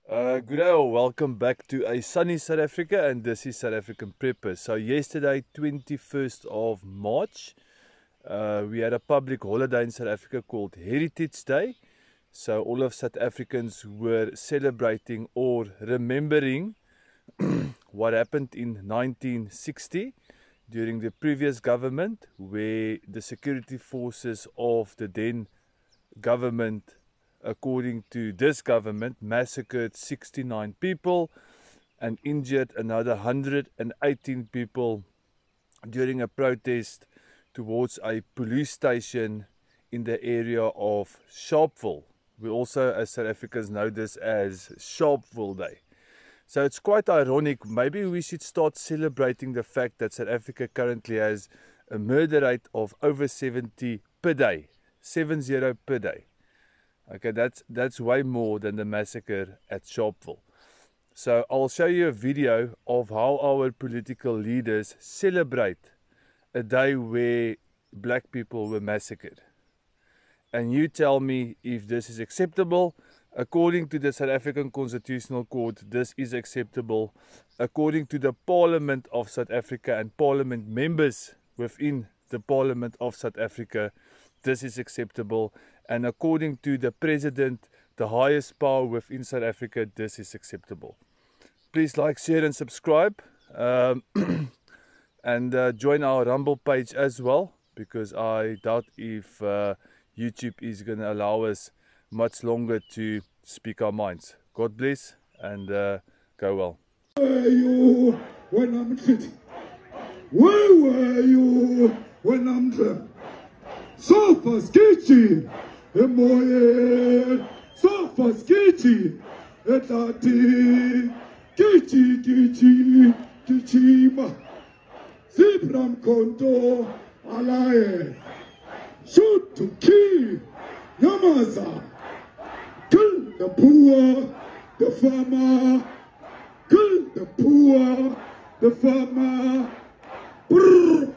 Good day, or welcome back to a sunny South Africa, and this is South African Prepper. So yesterday, 21st of March, we had a public holiday in South Africa called Heritage Day. So all of South Africans were celebrating or remembering what happened in 1960 during the previous government, where the security forces of the then government, according to this government, massacred 69 people and injured another 118 people during a protest towards a police station in the area of Sharpeville. We also, as South Africans, know this as Sharpeville Day. So it's quite ironic. Maybe we should start celebrating the fact that South Africa currently has a murder rate of over 70 per day. 70 per day. Okay, that's way more than the massacre at Sharpeville. So I'll show you a video of how our political leaders celebrate a day where black people were massacred. And you tell me if this is acceptable. According to the South African Constitutional Court, this is acceptable. According to the Parliament of South Africa and Parliament members within the Parliament of South Africa, this is acceptable. And according to the President, the highest power within South Africa, this is acceptable. Please like, share and subscribe. And join our Rumble page as well, because I doubt if YouTube is going to allow us much longer to speak our minds. God bless and go well. Where were you when I'm fit? Where were you when I'm drunk? Sofa sketchy, emoye. Sofa sketchy, etati. Kichi ma. Sibram konto alaye. Shoot to kill. Yamaza. Kill the poor, the farmer. Kill the poor, the farmer. Brrr.